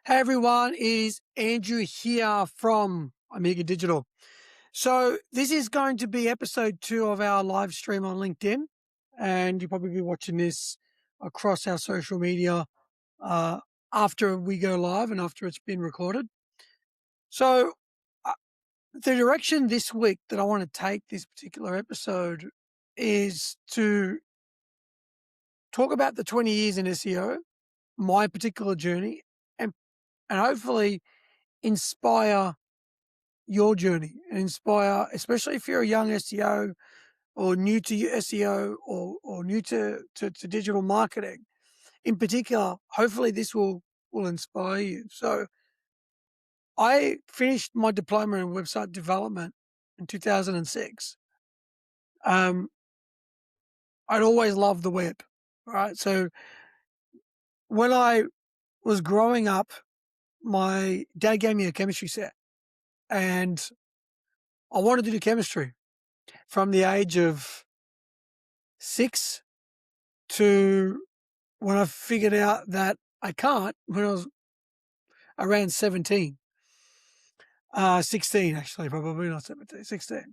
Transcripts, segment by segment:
Hey everyone, it is Andrew here from Amiga Digital. So this is going to be episode 2 of our live stream on LinkedIn, and you'll probably be watching this across our social media uh, after we go live and after it's been recorded. So the direction this week that I want to take this particular episode is to talk about the 20 years in SEO, my particular journey, and hopefully inspire your journey and inspire, especially if you're a young SEO or new to SEO or new to digital marketing in particular. Hopefully this will inspire you. So I finished my diploma in website development in 2006. I'd always loved the web, right? So when I was growing up, my dad gave me a chemistry set and I wanted to do chemistry from the age of 6 to when I figured out that I can't when I was around 17, 16 actually, probably not 17, 16.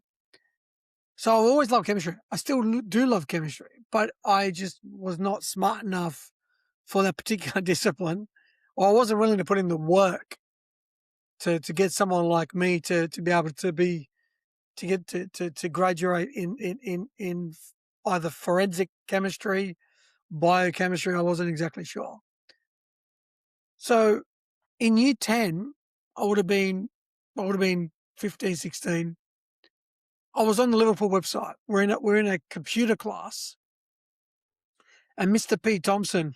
So I've always loved chemistry. I still do love chemistry, but I just was not smart enough for that particular discipline, or I wasn't willing to put in the work to get someone like me to be able to graduate in either forensic chemistry, biochemistry. I wasn't exactly sure. So in year 10, I would have been 15, 16. I was on the Liverpool website. We're in a computer class, and Mr. P. Thompson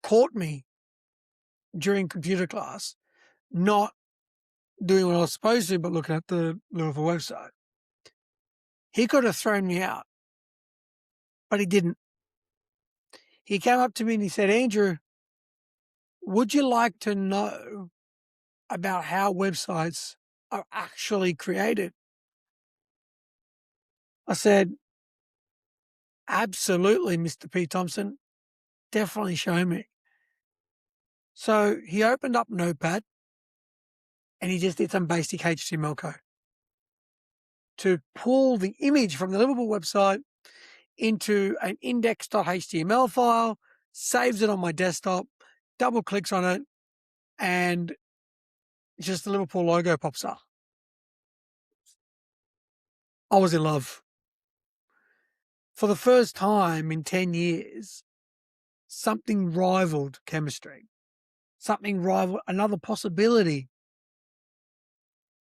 caught me during computer class not doing what I was supposed to, but looking at the Liverpool website. He could have thrown me out, but he didn't. He came up to me and he said, "Andrew, would you like to know about how websites are actually created?" I said, "Absolutely, Mr. P. Thompson. Definitely show me." So he opened up Notepad and he just did some basic HTML code to pull the image from the Liverpool website into an index.html file, saves it on my desktop, double clicks on it, and just the Liverpool logo pops up. I was in love. For the first time in 10 years, something rivaled chemistry. Something rivaled another possibility.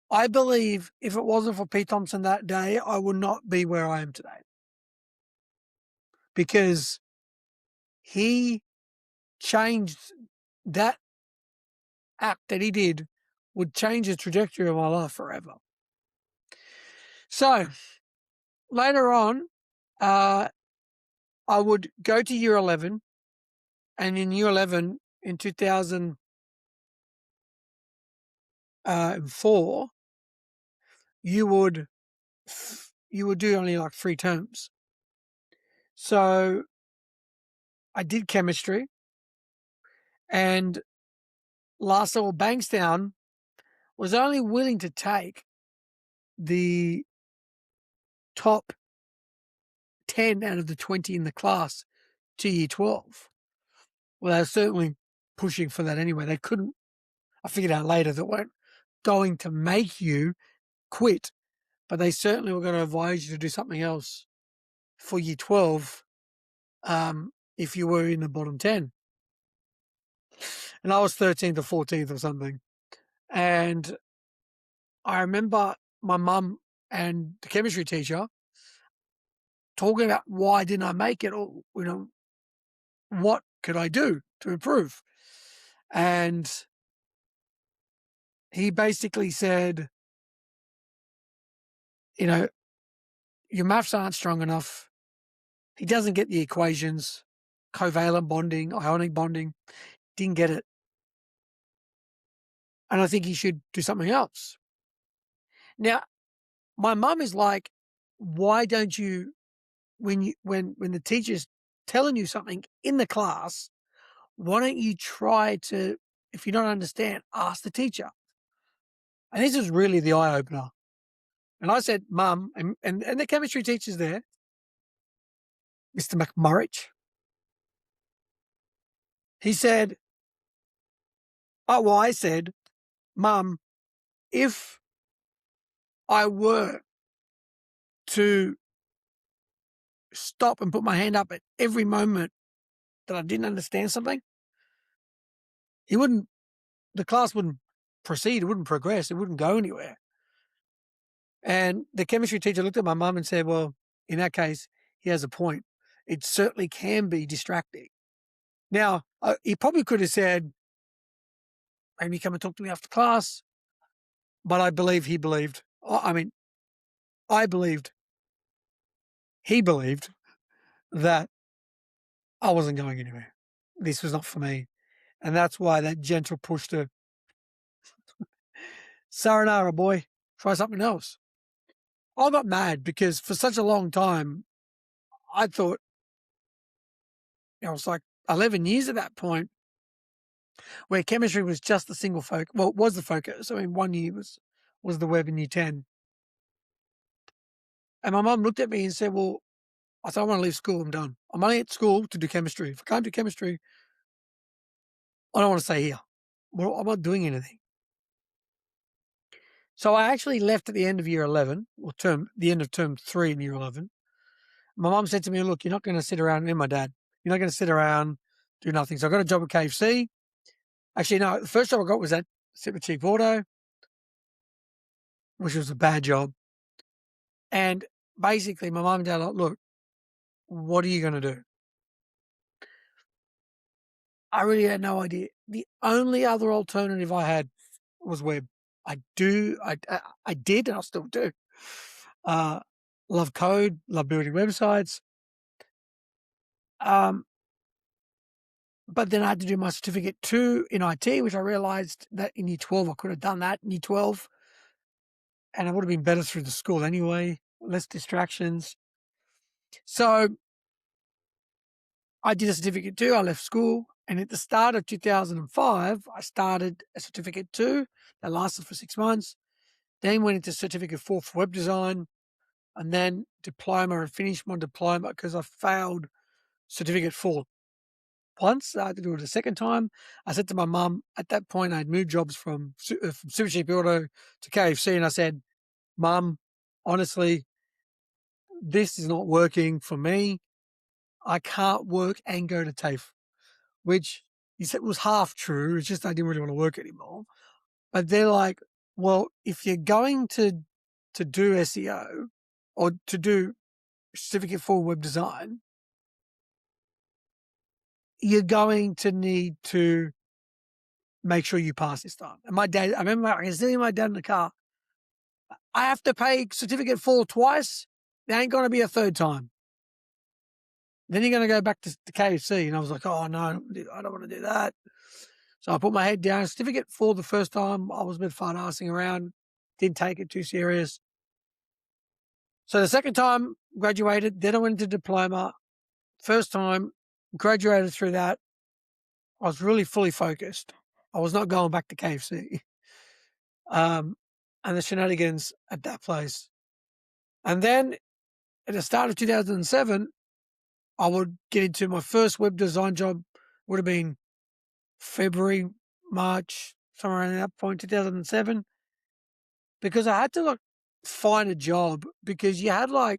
I believe if it wasn't for Pete Thompson that day, I would not be where I am today. Because he changed that act that he did would change the trajectory of my life forever. So later on, I would go to year 11, and in year 11, in 2004, you would do only like 3 terms. So I did chemistry, and Larson or Bankstown was only willing to take the top 10 out of the 20 in the class to year 12. Well, they were certainly pushing for that anyway. They couldn't, I figured out later, that weren't going to make you quit, but they certainly were going to advise you to do something else for year 12 if you were in the bottom 10. And I was 13th or 14th or something. And I remember my mum and the chemistry teacher talking about why didn't I make it, or, what could I do to improve? And he basically said, your maths aren't strong enough. He doesn't get the equations, covalent bonding, ionic bonding, didn't get it. And I think he should do something else. Now, my mum is like, why don't you, when the teacher's telling you something in the class, why don't you try to, if you don't understand, ask the teacher? And this is really the eye opener. And I said, Mum, and the chemistry teacher's there, Mr. McMurrich. He said, I said, Mum, if I were to stop and put my hand up at every moment that I didn't understand something, the class wouldn't proceed, it wouldn't progress, it wouldn't go anywhere. And the chemistry teacher looked at my mum and said, well, in that case, he has a point. It certainly can be distracting. Now, he probably could have said, maybe come and talk to me after class, but I believe he believed. I believed he believed that I wasn't going anywhere. This was not for me. And that's why that gentle push to, Saranara, boy, try something else. I got mad because for such a long time, I thought, it was like 11 years at that point, where chemistry was just the single focus. Well, it was the focus. I mean, 1 year was the web in year 10. And my mum looked at me and said, well, I said, I want to leave school. I'm done. I'm only at school to do chemistry. If I can't do chemistry, I don't want to stay here. Well, I'm not doing anything. So I actually left at the end of year 11, or the end of term 3 in year 11. My mum said to me, look, you're not going to sit around, and my dad, you're not going to sit around, do nothing. So I got a job at KFC. Actually, no, the first job I got was at Super Cheap Auto, which was a bad job. And basically, my mum and dad are like, look, what are you going to do? I really had no idea. The only other alternative I had was web. I did, and I still do. Love code, love building websites. But then I had to do my certificate 2 in IT, which I realized that in year 12, I could have done that in year 12. And it would have been better through the school anyway, less distractions. So I did a certificate 2. I left school. And at the start of 2005, I started a certificate 2 that lasted for 6 months. Then went into certificate 4 for web design, and then diploma, and finished my diploma because I failed certificate 4 once. I had to do it a second time. I said to my mum, at that point, I'd moved jobs from Super Cheap Auto to KFC, and I said, Mum, honestly, this is not working for me. I can't work and go to TAFE, which he said was half true. It's just I didn't really want to work anymore. But they're like, well, if you're going to do SEO or to do certificate 4 web design, you're going to need to make sure you pass this time. And my dad, I remember I was sitting with my dad in the car. I have to pay certificate 4 twice. There ain't going to be a third time. Then you're going to go back to the KFC. And I was like, oh, no, I don't want to do that. So I put my head down. Certificate 4 the first time, I was a bit fun-assing around. Didn't take it too serious. So the second time, graduated. Then I went into diploma. First time, graduated through that. I was really fully focused. I was not going back to KFC. And the shenanigans at that place. And then at the start of 2007, I would get into my first web design job. Would have been February, March, somewhere around that point, 2007. Because I had to find a job because you had I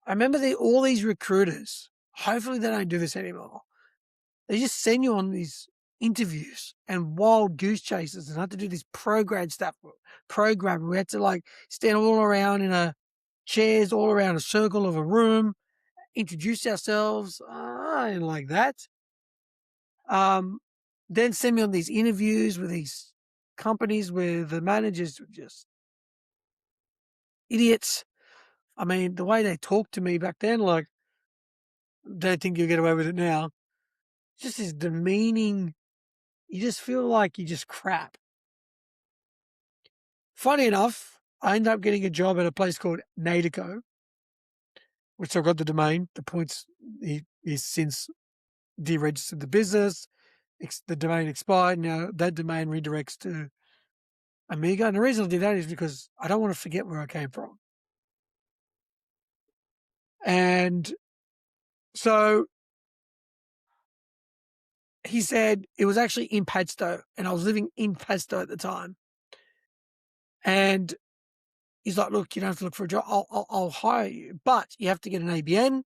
remember all these recruiters, hopefully they don't do this anymore. They just send you on these interviews and wild goose chases and had to do this programming. We had to stand all around in chairs, all around a circle of a room, introduce ourselves. I didn't like that. Then send me on these interviews with these companies where the managers were just idiots. I mean, the way they talked to me back then, don't think you'll get away with it now. Just this demeaning, you just feel like you're just crap. Funny enough, I ended up getting a job at a place called Natico, which I got the domain. The points is since deregistered the business. The domain expired. Now that domain redirects to Amiga. And the reason I did that is because I don't want to forget where I came from. And so he said it was actually in Padstow, and I was living in Padstow at the time. And he's like, look, you don't have to look for a job. I'll hire you, but you have to get an ABN,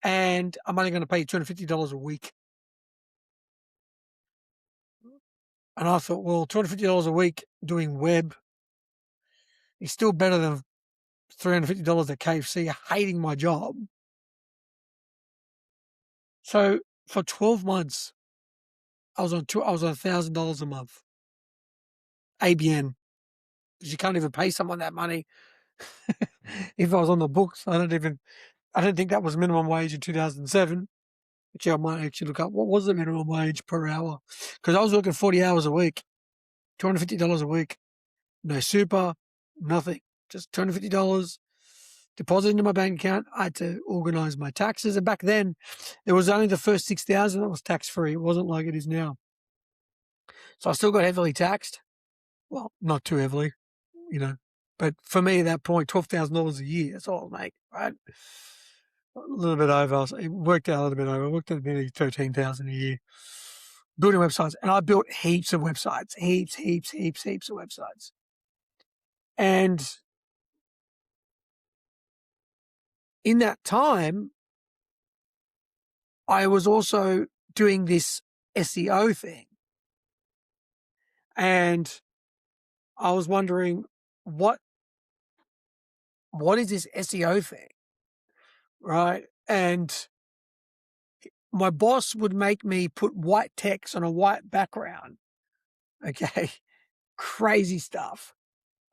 and I'm only going to pay you $250 a week. And I thought, well, $250 a week doing web is still better than $350 at KFC, hating my job. So for 12 months, I was on $1,000 a month. ABN, because you can't even pay someone that money. If I was on the books, I don't think that was minimum wage in 2007. Actually, I might actually look up what was the minimum wage per hour, because I was working 40 hours a week, $250 a week, no super, nothing, just $250 deposit into my bank account. I had to organize my taxes, and back then, it was only the first 6,000 that was tax free. It wasn't like it is now. So I still got heavily taxed. Well, not too heavily, but for me at that point, $12,000 a year, that's all I make, right? A little bit over. It worked out a little bit over. I worked out nearly $13,000 a year building websites, and I built heaps of websites, heaps of websites. And in that time, I was also doing this SEO thing, and I was wondering what is this SEO thing, right? And my boss would make me put white text on a white background. Okay. Crazy stuff.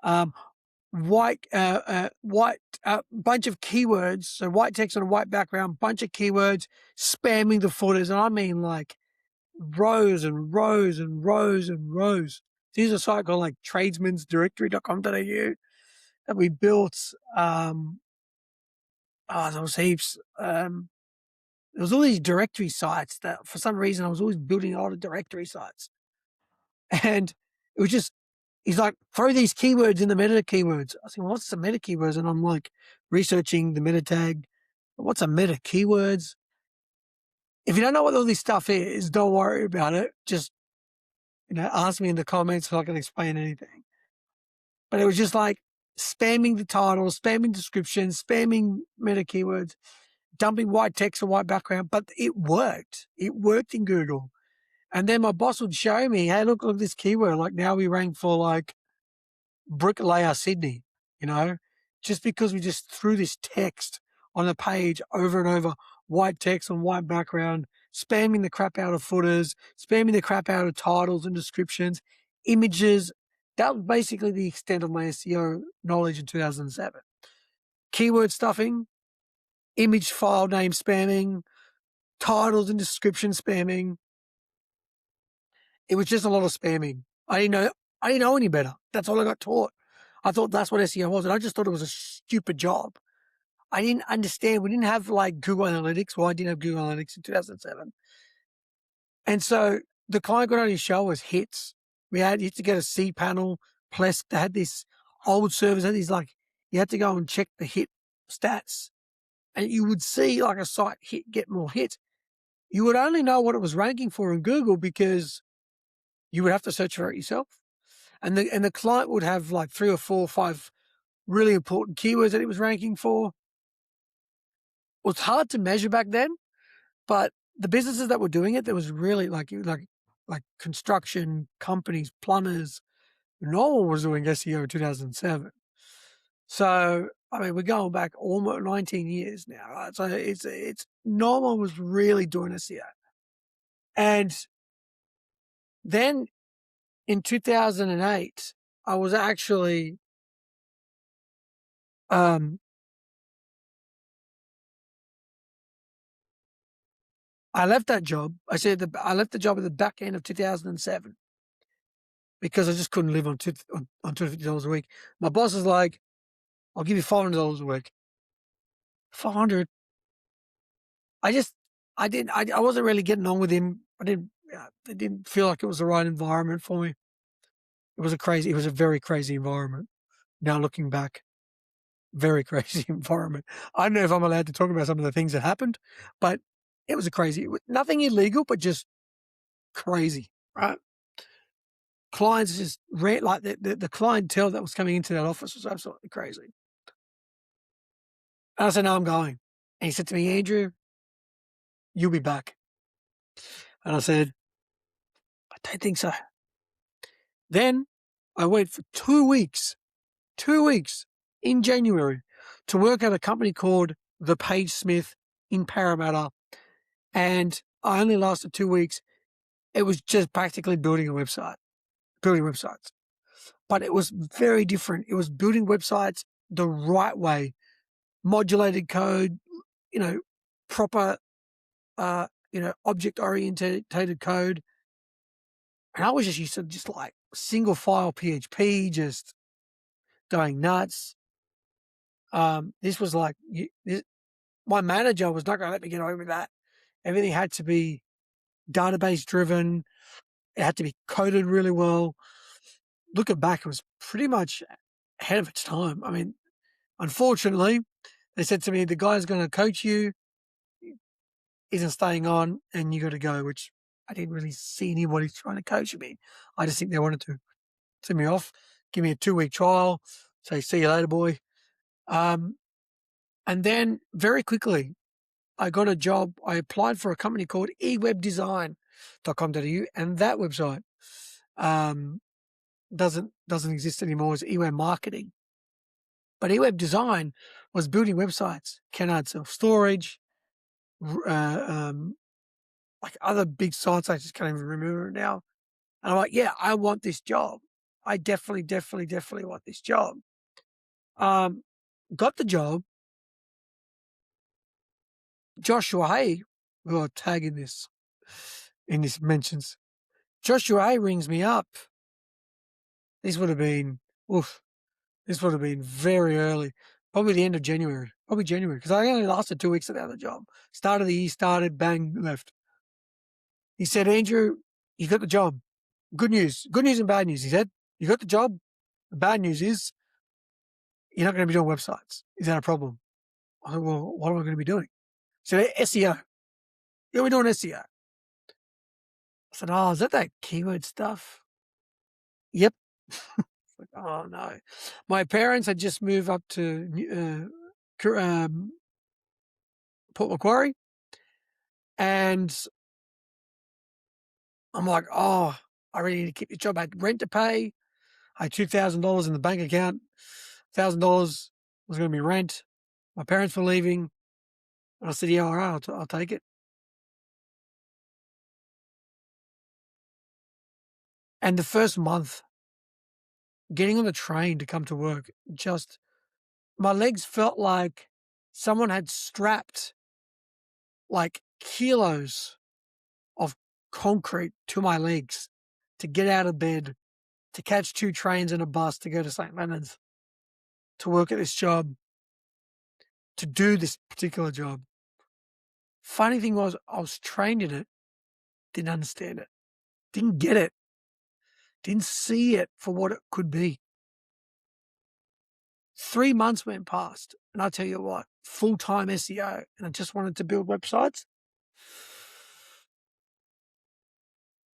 White bunch of keywords. So white text on a white background, bunch of keywords, spamming the footers. And I mean like rows and rows and rows and rows. There's a site called like tradesmansdirectory.com.au that we built. There was heaps. There was all these directory sites that for some reason I was always building a lot of directory sites. And it was just, he's like, throw these keywords in the meta keywords. I said, well, what's the meta keywords? And I'm like researching the meta tag. What's a meta keywords? If you don't know what all this stuff is, don't worry about it. Just, ask me in the comments so I can explain anything. But it was just like spamming the titles, spamming descriptions, spamming meta keywords, dumping white text or white background, but it worked. It worked in Google. And then my boss would show me, hey, look at this keyword. Like now we rank for like bricklayer Sydney, just because we just threw this text on the page over and over, white text on white background, spamming the crap out of footers, spamming the crap out of titles and descriptions, images. That was basically the extent of my SEO knowledge in 2007. Keyword stuffing, image file name spamming, titles and description spamming. It was just a lot of spamming. I didn't know any better. That's all I got taught. I thought that's what SEO was, and I just thought it was a stupid job. I didn't understand. We didn't have like Google Analytics. Well, I didn't have Google Analytics in 2007. And so the client got on his show was hits. You had to get a C panel. Plus, they had this old servers, had these you had to go and check the hit stats. And you would see like a site get more hits. You would only know what it was ranking for in Google because you would have to search for it yourself. And the client would have like 3 or 4 or 5 really important keywords that it was ranking for. It was hard to measure back then, but the businesses that were doing it, there was really like construction companies, plumbers. No one was doing SEO in 2007. So, I mean, we're going back almost 19 years now, right? So it's no one was really doing SEO. And then in 2008, I was actually, I left that job. I left the job at the back end of 2007 because I just couldn't live on $250 a week. My boss is like, I'll give you $500 a week. 400. I wasn't really getting on with him. It didn't feel like it was the right environment for me. It was a very crazy environment. Now looking back, very crazy environment. I don't know if I'm allowed to talk about some of the things that happened, but it was nothing illegal, but just crazy, right? Clients just like the clientele that was coming into that office was absolutely crazy. And I said, no, I'm going. And he said to me, Andrew, you'll be back. And I said, I don't think so. Then I went for 2 weeks in January to work at a company called The Page Smith in Parramatta. And I only lasted 2 weeks. It was just practically building websites. But it was very different. It was building websites the right way, modulated code, proper, object-oriented code. And I was just used to just like single file PHP, just going nuts. This was like, my manager was not going to let me get away with that. Everything had to be database driven. It had to be coded really well. Looking back, it was pretty much ahead of its time. I mean, unfortunately, they said to me, the guy's going to coach you, isn't staying on, and you got to go, which I didn't really see anybody trying to coach me. I just think they wanted to send me off, give me a 2-week trial, say, see you later, boy. And then very quickly, I got a job. I applied for a company called ewebdesign.com.au, and that website doesn't exist anymore. It's eWeb Marketing. But eWeb Design was building websites, Canard self-storage, like other big sites. I just can't even remember it now. And I'm like, yeah, I want this job. I definitely want this job. Got the job. Joshua Hay, who I'll tag in this mentions. Joshua Hay rings me up. This would have been very early, probably the end of January, because I only lasted 2 weeks at the other job. Start of the year, bang, left. He said, Andrew, you got the job. Good news and bad news. He said, you got the job. The bad news is you're not going to be doing websites. Is that a problem? I said, well, what am I going to be doing? He said, SEO. Yeah, we're doing SEO. I said, oh, is that keyword stuff? Yep. Like, oh, no. My parents had just moved up to Port Macquarie, and I'm like, oh, I really need to keep this job. I had rent to pay. I had $2,000 in the bank account. $1,000 was going to be rent. My parents were leaving. And I said, yeah, all right, I'll take it. And the first month, getting on the train to come to work, just my legs felt like someone had strapped like kilos of concrete to my legs to get out of bed, to catch 2 trains and a bus to go to St. Leonard's, to work at this job, to do this particular job. Funny thing was, I was trained in it, didn't understand it, didn't get it, didn't see it for what it could be. 3 months went past, and I tell you what, full-time SEO, and I just wanted to build websites.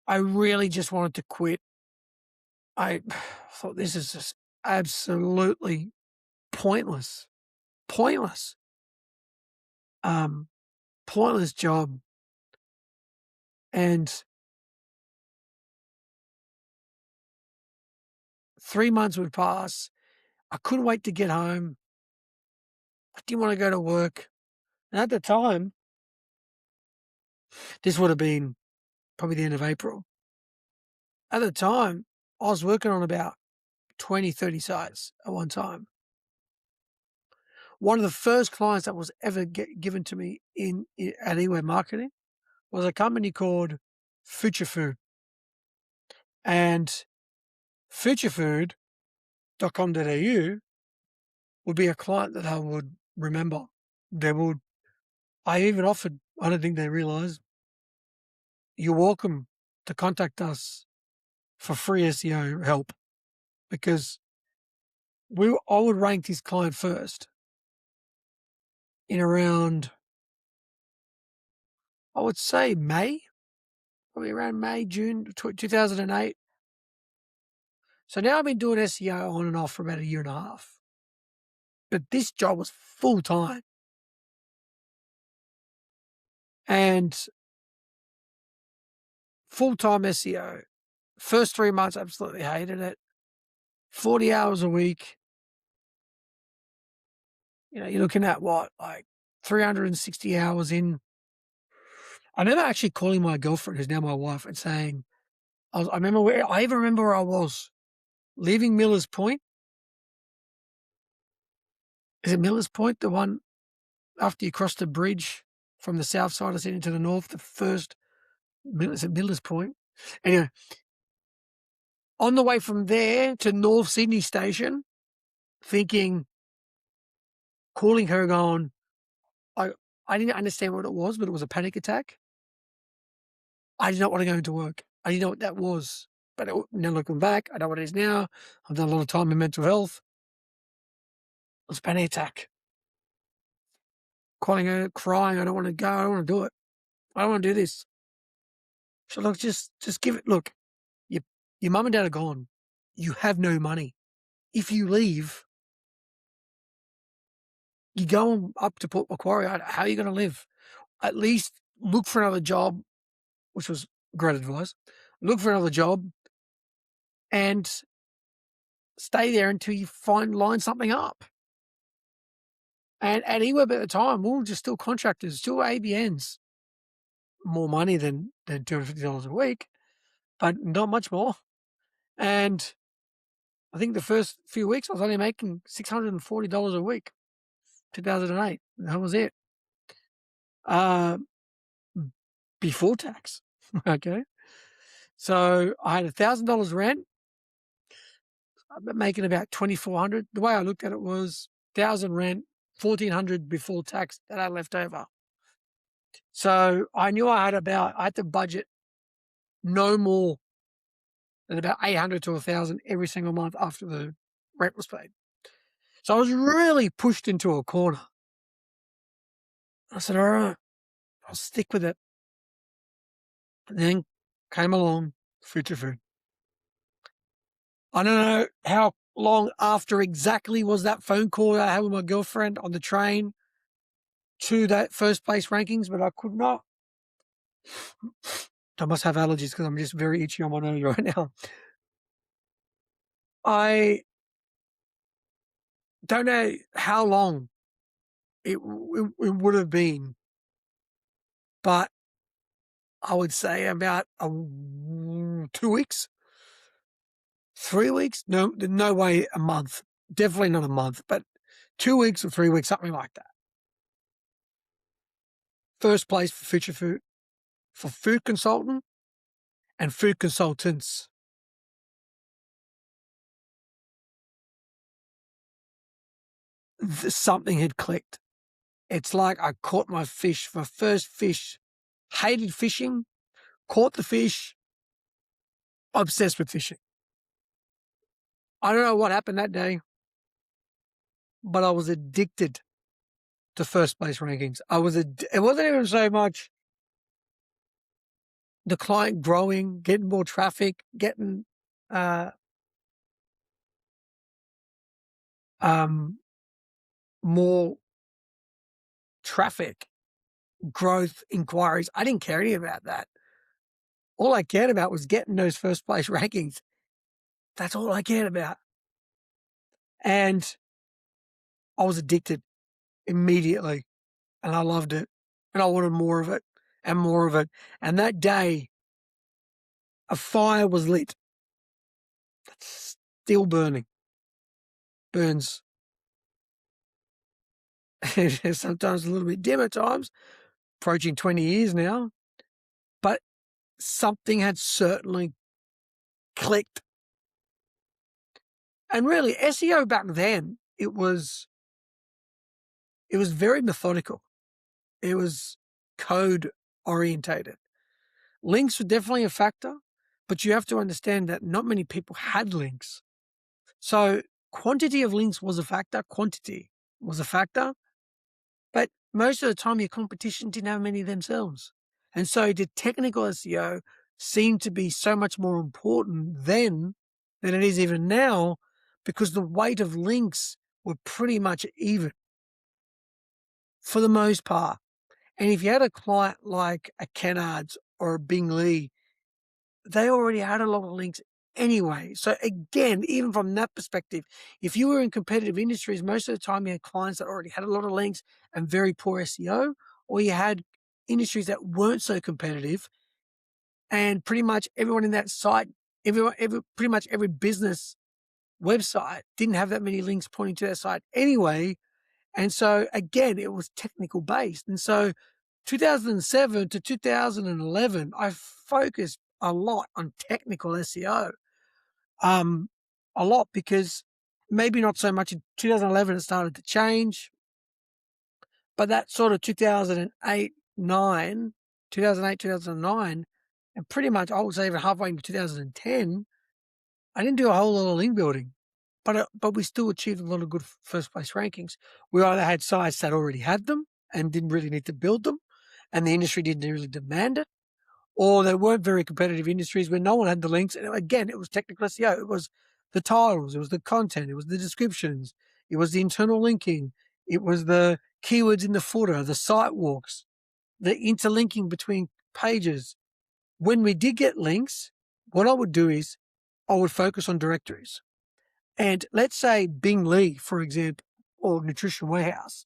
I really just wanted to quit. I thought this is just absolutely pointless. Pointless job. And 3 months would pass. I couldn't wait to get home. I didn't want to go to work. And at the time, this would have been probably the end of April. At the time, I was working on about 20, 30 sites at one time. One of the first clients that was ever given to me at eWeb Marketing was a company called Future Food. And futurefood.com.au would be a client that I would remember. I even offered I don't think they realize you're welcome to contact us for free SEO help, because I would rank this client first in around, I would say May, probably around May, June 2008. So now I've been doing SEO on and off for about a year and a half. But this job was full time. And full time SEO. First 3 months, absolutely hated it. 40 hours a week. You're looking at what, like 360 hours in. I remember actually calling my girlfriend, who's now my wife, and saying, I even remember where I was, leaving Miller's Point. Is it Miller's Point, the one after you cross the bridge from the south side of Sydney to the north, the first, is it Miller's Point? Anyway, on the way from there to North Sydney Station, calling her going, I didn't understand what it was, but it was a panic attack. I did not want to go into work. I didn't know what that was. But now looking back, I know what it is now. I've done a lot of time in mental health. It was a panic attack. Calling her, crying, I don't want to go. I don't want to do it. I don't want to do this. So look, just give it. Look, your mum and dad are gone. You have no money. If you leave, you go up to Port Macquarie. How are you going to live? At least look for another job, which was great advice. Look for another job and stay there until you line something up. And at eWeb at the time, we were just still contractors, still ABNs. More money than $250 a week, but not much more. And I think the first few weeks I was only making $640 a week, 2008. That was it. Before tax. Okay. So I had $1,000 rent, making about $2,400. The way I looked at it was 1,000 rent, 1,400 before tax that I left over. So I knew I had to budget no more than about 800 to 1,000 every single month after the rent was paid. So I was really pushed into a corner. I said, all right, I'll stick with it. And then came along Future Food. I don't know how long after exactly was that phone call I had with my girlfriend on the train to that first place rankings, but I could not. I must have allergies because I'm just very itchy on my nose right now. I don't know how long it would have been, but I would say about 2 weeks, 3 weeks. No way a month. Definitely not a month, but 2 weeks or 3 weeks, something like that. First place for Future Food, for food consultant and food consultants. Something had clicked. It's like I caught my fish for first fish, hated fishing, caught the fish, obsessed with fishing. I don't know what happened that day, but I was addicted to first place rankings. It wasn't even so much the client growing, getting more traffic, getting more traffic, growth, inquiries. I didn't care any about that. All I cared about was getting those first place rankings. That's all I cared about. And I was addicted immediately, and I loved it, and I wanted more of it and more of it. And that day, a fire was lit. That's still burning. Burns. Sometimes a little bit dim at times, approaching 20 years now, but something had certainly clicked. And really, SEO back then, it was very methodical. It was code orientated. Links were definitely a factor, but you have to understand that not many people had links. So quantity of links was a factor, quantity was a factor, but most of the time your competition didn't have many themselves. And so the technical SEO seemed to be so much more important then than it is even now, because the weight of links were pretty much even for the most part. And if you had a client like a Kennards or a Bing Lee, they already had a lot of links anyway. So again, even from that perspective, if you were in competitive industries, most of the time you had clients that already had a lot of links and very poor SEO, or you had industries that weren't so competitive, and pretty much everyone in that site, pretty much every business website didn't have that many links pointing to their site anyway. And so again, it was technical based. And so 2007 to 2011, I focused a lot on technical SEO. A lot, because maybe not so much in 2011, it started to change, but that sort of 2009, and pretty much I would say even halfway into 2010, I didn't do a whole lot of link building, but we still achieved a lot of good first place rankings. We either had sites that already had them and didn't really need to build them, and the industry didn't really demand it, or they weren't very competitive industries where no one had the links. And again, it was technical SEO. It was the titles, it was the content, it was the descriptions, it was the internal linking, it was the keywords in the footer, the site walks, the interlinking between pages. When we did get links, what I would do is I would focus on directories. And let's say Bing Lee, for example, or Nutrition Warehouse,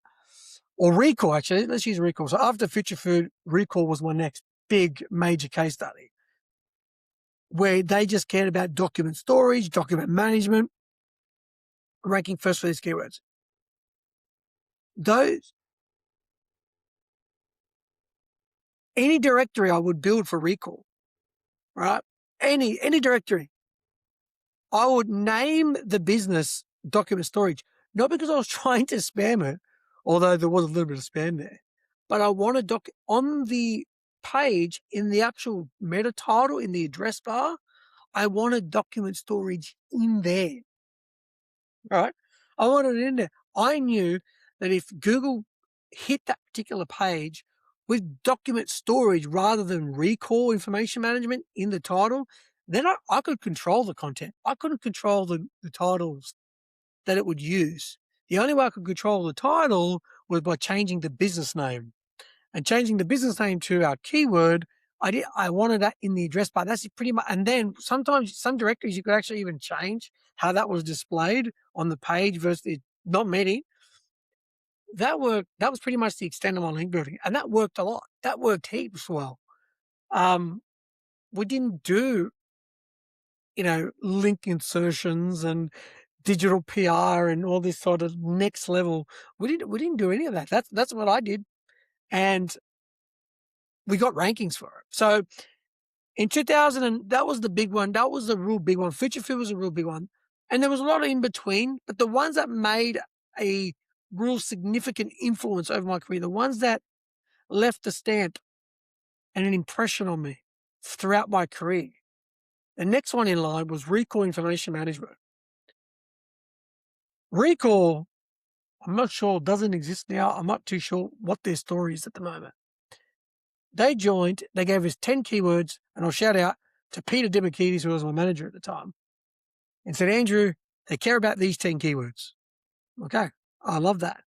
or Recall, actually, let's use Recall. So after Future Food, Recall was my next big major case study, where they just cared about document storage, document management, ranking first for these keywords. Any directory I would build for Recall, right? Any directory, I would name the business document storage, not because I was trying to spam it, although there was a little bit of spam there, but I wanted on the page, in the actual meta title, in the address bar, I wanted document storage in there, right? I wanted it in there. I knew that if Google hit that particular page with document storage rather than recall information management in the title, then I could control the content. I couldn't control the titles that it would use. The only way I could control the title was by changing the business name. And changing the business name to our keyword, I wanted that in the address bar. That's pretty much. And then sometimes some directories you could actually even change how that was displayed on the page versus not many. That was pretty much the extent of my link building, and that worked a lot. That worked heaps well. We didn't do, link insertions and digital PR and all this sort of next level. We didn't do any of that. That's what I did, and we got rankings for it. So in 2000, that was the big one. That was the real big one. Future Fit was a real big one, and there was a lot in between. But the ones that made a real significant influence over my career, the ones that left a stamp and an impression on me throughout my career. The next one in line was Recall Information Management. Recall, I'm not sure, doesn't exist now. I'm not too sure what their story is at the moment. They joined, they gave us 10 keywords, and I'll shout out to Peter Demikides, who was my manager at the time, and said, Andrew, they care about these 10 keywords. Okay, I love that.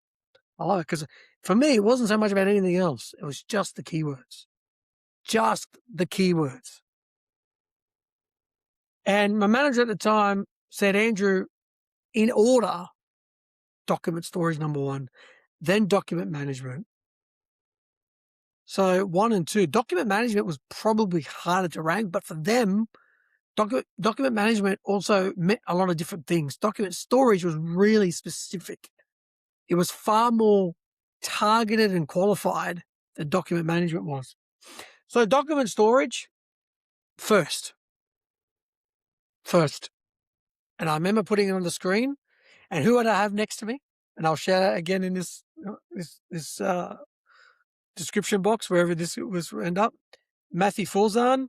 I love it, because for me, it wasn't so much about anything else. It was just the keywords. Just the keywords. And my manager at the time said, Andrew, in order, document storage number one, then document management. So 1 and 2, document management was probably harder to rank, but for them, document management also meant a lot of different things. Document storage was really specific. It was far more targeted and qualified than document management was. So document storage, first. And I remember putting it on the screen, and who would I have next to me? And I'll share that again in this description box, wherever this was end up. Matthew Forzan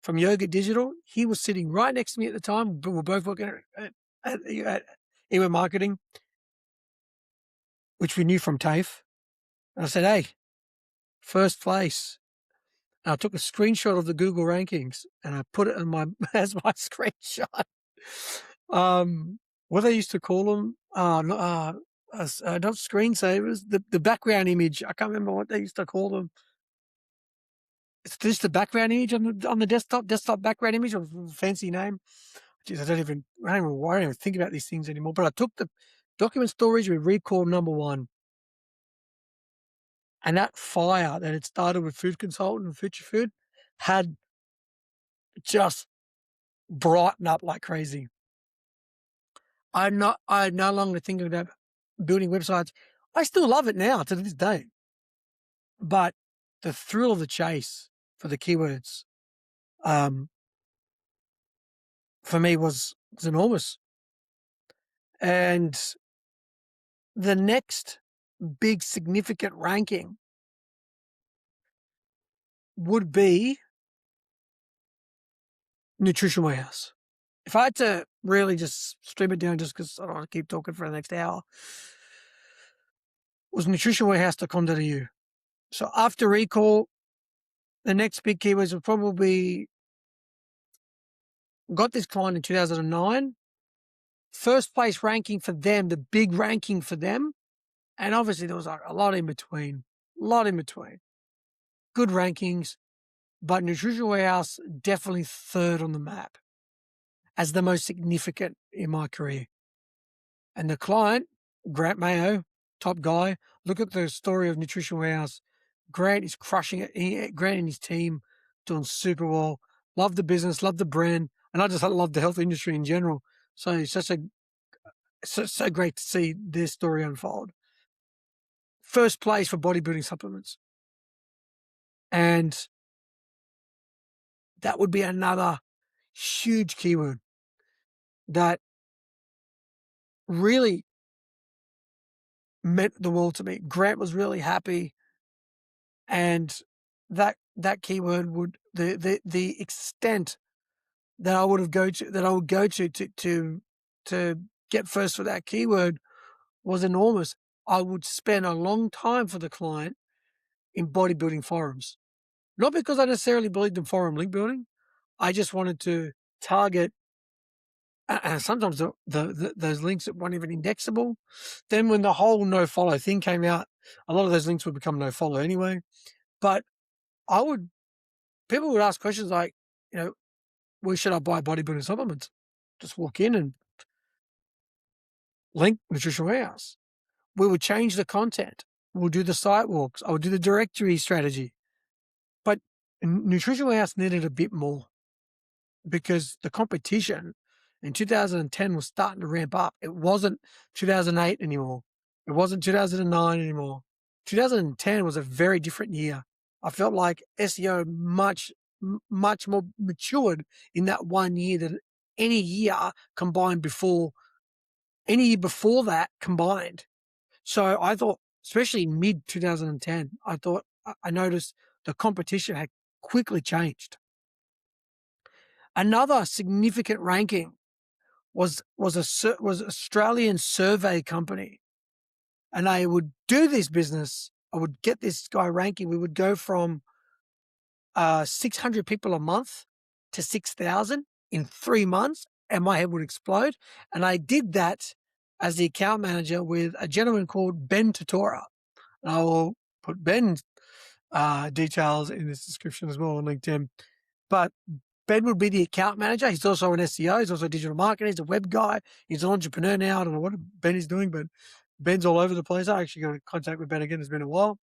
from Yoga Digital. He was sitting right next to me at the time. We were both working at Ewa Marketing, which we knew from TAFE. And I said, hey, first place. And I took a screenshot of the Google rankings and I put it in my as my screenshot. What they used to call them, not screensavers, the background image. I can't remember what they used to call them. It's just the background image on the desktop background image, or a fancy name. Jeez, I don't even think about these things anymore. But I took the document storage with recall number 1. And that fire that had started with Food Consultant and Future Food had just brightened up like crazy. I'm no longer thinking about building websites. I still love it now to this day. But the thrill of the chase for the keywords, for me was enormous. And the next big significant ranking would be Nutrition Warehouse. If I had to really just stream it down, just because I don't want to keep talking for the next hour, was nutritionwarehouse.com.au. So after recall, the next big keywords would probably got this client in 2009. First place ranking for them, the big ranking for them. And obviously there was like a lot in between. Good rankings, but Nutrition Warehouse definitely third on the map as the most significant in my career. And the client, Grant Mayo, top guy. Look at the story of Nutrition Warehouse. Grant is crushing it. Grant and his team doing super well. Love the business, love the brand, and I just love the health industry in general. So it's so great to see their story unfold. First place for bodybuilding supplements. And that would be another huge keyword that really meant the world to me. Grant was really happy, and that keyword would the extent that I would go to get first for that keyword was enormous. I would spend a long time for the client in bodybuilding forums, not because I necessarily believed in forum link building. I just wanted to target. And sometimes those links that weren't even indexable. Then when the whole no follow thing came out, a lot of those links would become no follow anyway. But people would ask questions like, where should I buy bodybuilding supplements? Just walk in and link Nutrition Warehouse. We would change the content. We'll do the site walks. I would do the directory strategy. But Nutrition Warehouse needed a bit more because the competition in 2010 was starting to ramp up. It wasn't 2008 anymore. It wasn't 2009 anymore. 2010 was a very different year. I felt like SEO much more matured in that 1 year than any year before that combined. So I thought, especially mid 2010, I noticed the competition had quickly changed. Another significant ranking was Australian survey company, and I would do this business. I would get this guy ranking. We would go from 600 people a month to 6,000 in 3 months, and my head would explode. And I did that as the account manager with a gentleman called Ben Totora. And I will put Ben's details in this description as well on LinkedIn. But Ben would be the account manager. He's also an SEO. He's also a digital marketer. He's a web guy. He's an entrepreneur now. I don't know what Ben is doing, but Ben's all over the place. I actually got in contact with Ben again. It's been a while.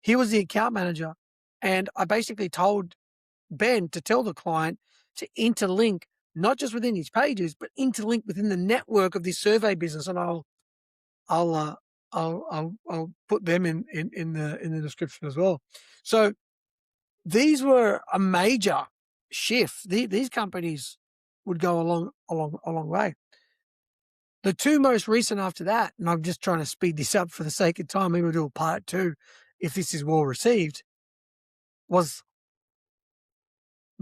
He was the account manager. And I basically told Ben to tell the client to interlink, not just within his pages, but interlink within the network of this survey business. And I'll put them in the description as well. So these were a major shift. These companies would go a long way. The two most recent after that, and I'm just trying to speed this up for the sake of time, maybe we'll do a part 2, if this is well received, was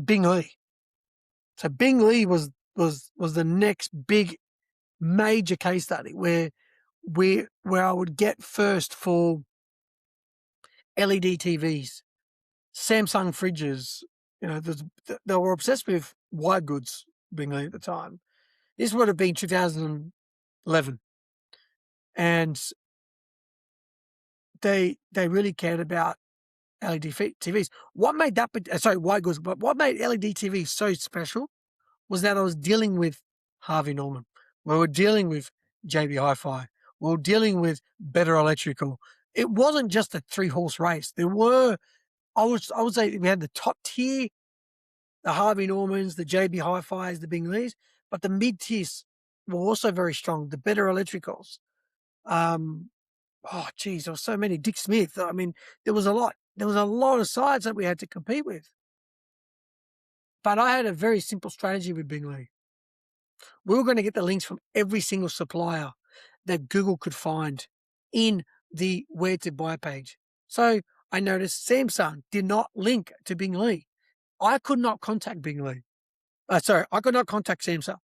Bing Lee. So Bing Lee was the next big major case study where I would get first for LED TVs, Samsung fridges. They were obsessed with white goods, Bing Lee, at the time. This would have been 2011, and they really cared about LED TVs. What made that? Sorry, white goods. But what made LED TVs so special was that I was dealing with Harvey Norman. We were dealing with JB Hi-Fi. We were dealing with Better Electrical. It wasn't just a 3-horse race. There were, I would say, we had the top tier, the Harvey Normans, the JB Hi-Fis, the Bing Lees, but the mid tiers were also very strong. The Better Electricals. Oh, geez, there were so many. Dick Smith. I mean, there was a lot. There was a lot of sides that we had to compete with. But I had a very simple strategy with Bing Lee. We were going to get the links from every single supplier that Google could find in the where to buy page. So I noticed Samsung did not link to Bing Lee. I could not contact Bing Lee. I could not contact Samsung.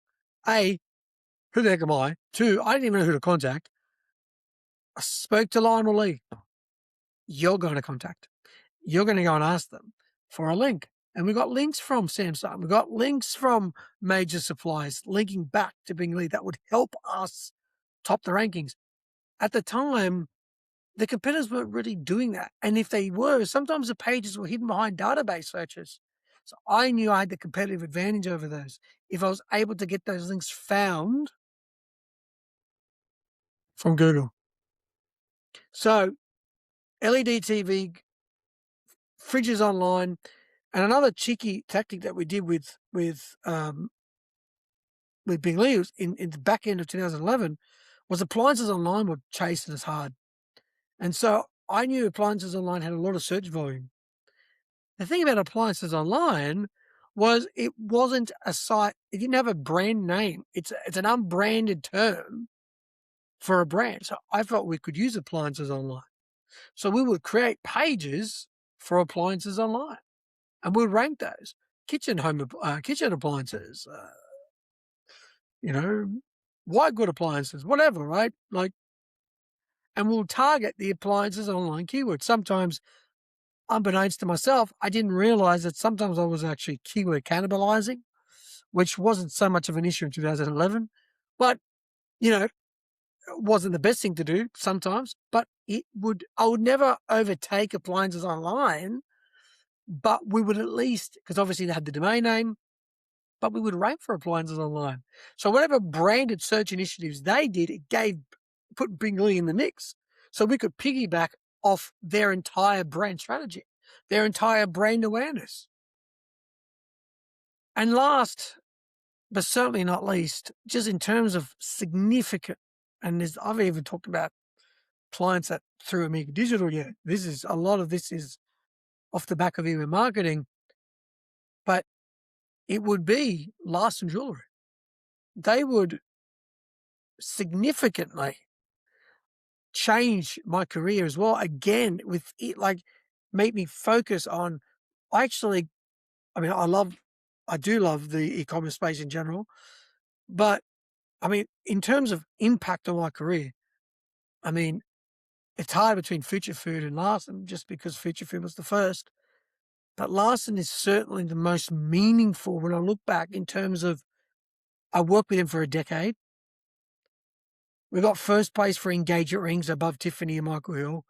A, who the heck am I? 2, I didn't even know who to contact. I spoke to Lionel Lee. You're going to contact. You're going to go and ask them for a link. And we got links from Samsung. We got links from major suppliers linking back to Bing Lee that would help us top the rankings. At the time, the competitors weren't really doing that. And if they were, sometimes the pages were hidden behind database searches. So I knew I had the competitive advantage over those if I was able to get those links found from Google. So LED TV, fridges online, and another cheeky tactic that we did with Bing Lee in the back end of 2011 was appliances online were chasing us hard. And so I knew appliances online had a lot of search volume. The thing about appliances online was it wasn't a site, it didn't have a brand name. It's an unbranded term for a brand. So I felt we could use appliances online. So we would create pages for appliances online and we'd rank those. Kitchen appliances, white good appliances, whatever, right? And we'll target the appliances online keywords. Sometimes, unbeknownst to myself, I didn't realize that sometimes I was actually keyword cannibalizing, which wasn't so much of an issue in 2011, but, it wasn't the best thing to do sometimes, but I would never overtake appliances online, but we would at least, because obviously they had the domain name, but we would rank for appliances online. So whatever branded search initiatives they did, put Bing Lee in the mix. So we could piggyback off their entire brand strategy, their entire brand awareness. And last, but certainly not least, just in terms of significant, and I've even talked about clients that through Amiga Digital, a lot of this is off the back of email marketing, but it would be Larson Jewelry. They would significantly change my career as well. Again, with it, make me focus on, I do love the e-commerce space in general, but in terms of impact on my career, it's hard between Future Food and Larson just because Future Food was the first. But Larson is certainly the most meaningful when I look back in terms of I worked with him for a decade. We got first place for engagement rings above Tiffany and Michael Hill.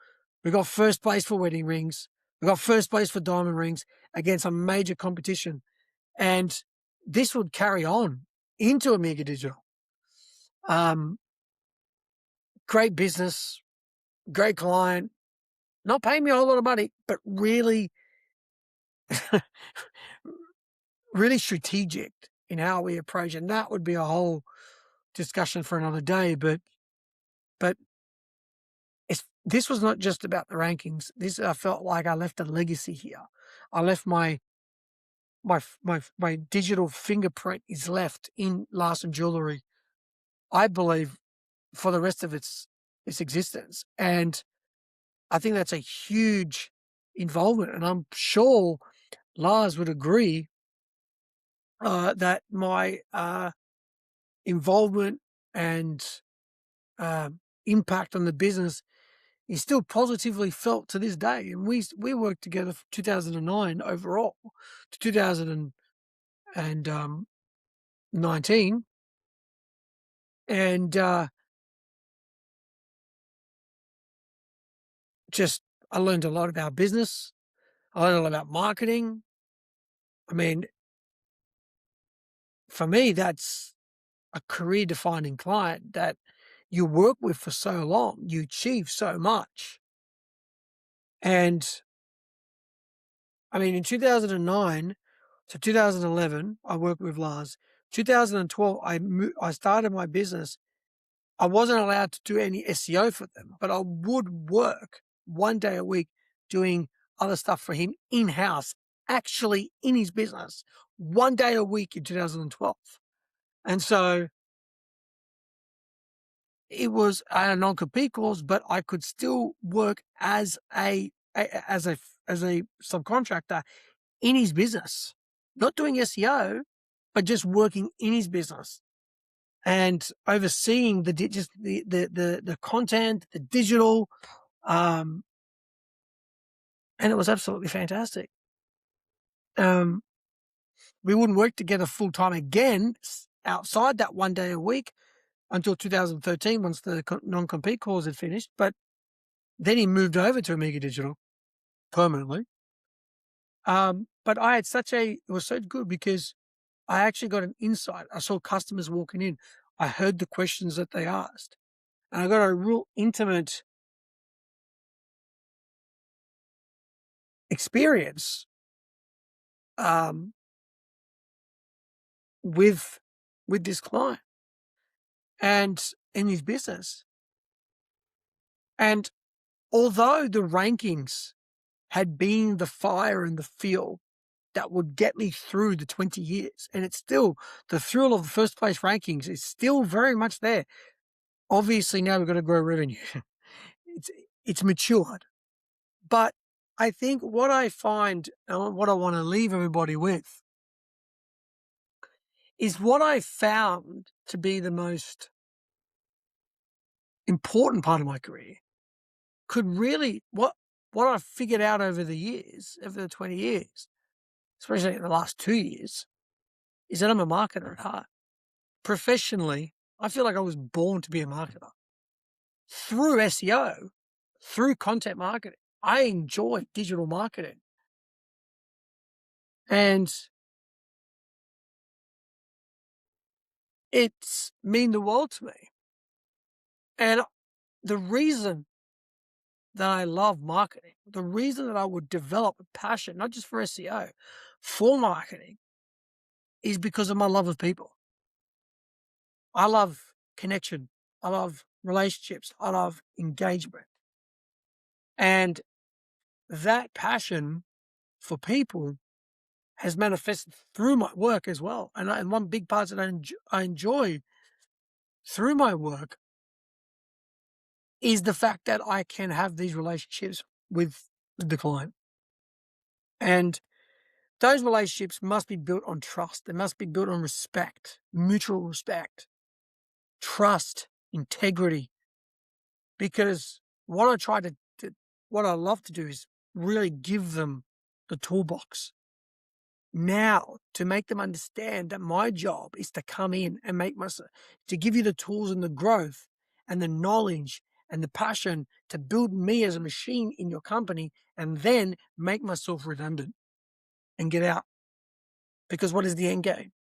We got first place for wedding rings. We got first place for diamond rings against a major competition. And this would carry on into Amiga Digital. Great business, great client, not paying me a whole lot of money, but really, really strategic in how we approach. And that would be a whole discussion for another day. But this was not just about the rankings. I felt like I left a legacy here. I left my digital fingerprint is left in Larson Jewelry, I believe, for the rest of its existence. And I think that's a huge involvement, and I'm sure Lars would agree that my involvement and impact on the business is still positively felt to this day. And we worked together from 2009 overall to 2019, and just I learned a lot about business. I learned a lot about marketing. I mean, for me, that's a career defining client that you work with for so long, you achieve so much. And I mean, in 2009 to 2011, I worked with Lars. 2012, I started my business. I wasn't allowed to do any SEO for them, but I would work 1 day a week doing other stuff for him in house, actually in his business, 1 day a week in 2012. And so it was a non-compete clause, but I could still work as as a as a subcontractor in his business, not doing SEO, but just working in his business and overseeing just the content, the digital, and it was absolutely fantastic. We wouldn't work together full time again outside that 1 day a week until 2013, once the non-compete clause had finished. But then he moved over to Amiga Digital permanently. But I had it was so good because I actually got an insight. I saw customers walking in. I heard the questions that they asked, and I got a real intimate experience um, with this client and in his business. And although the rankings had been the fire and the fuel that would get me through the 20 years, and it's still the thrill of the first place rankings is still very much there. Obviously, now we've got to grow revenue. it's matured. But I think what I find and what I want to leave everybody with is what I found to be the most important part of my career could really what I've figured out over the years, over the 20 years, especially in the last 2 years, is that I'm a marketer at heart. Professionally, I feel like I was born to be a marketer. Through SEO, through content marketing, I enjoy digital marketing. And it's mean the world to me. And the reason that I love marketing, the reason that I would develop a passion, not just for SEO, for marketing, is because of my love of people. I love connection. I love relationships. I love engagement. And that passion for people has manifested through my work as well. And one big part that I enjoy through my work is the fact that I can have these relationships with the client. And those relationships must be built on trust. They must be built on respect, mutual respect, trust, integrity. Because what what I love to do is really give them the toolbox now to make them understand that my job is to come in and to give you the tools and the growth and the knowledge and the passion to build me as a machine in your company and then make myself redundant and get out. Because what is the end game?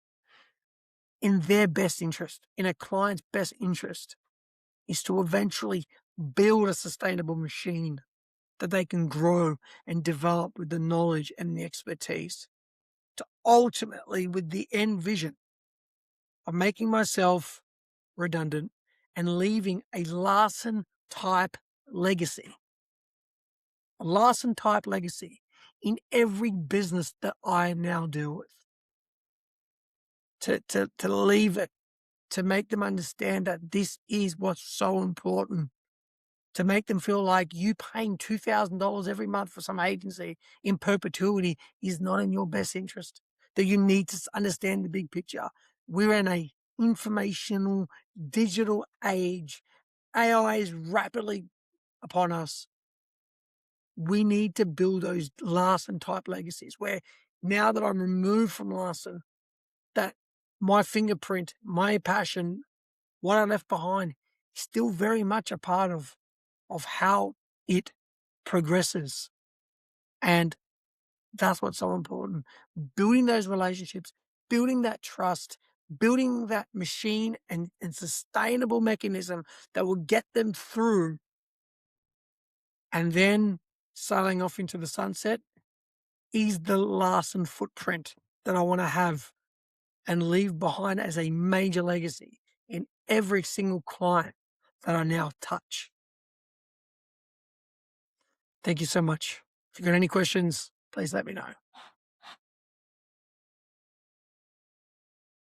In their best interest, in a client's best interest, is to eventually build a sustainable machine that they can grow and develop with the knowledge and the expertise to ultimately with the end vision of making myself redundant and leaving a Larson type legacy. A Larson type legacy in every business that I now deal with. To leave it, to make them understand that this is what's so important to make them feel like you paying $2,000 every month for some agency in perpetuity is not in your best interest, that you need to understand the big picture. We're in a informational digital age. AI is rapidly upon us. We need to build those Larson type legacies where now that I'm removed from Larson, that my fingerprint, my passion, what I left behind is still very much a part of how it progresses. And that's what's so important. Building those relationships, building that trust, building that machine and sustainable mechanism that will get them through, and then sailing off into the sunset is the Larson footprint that I want to have and leave behind as a major legacy in every single client that I now touch. Thank you so much. If you've got any questions, please let me know.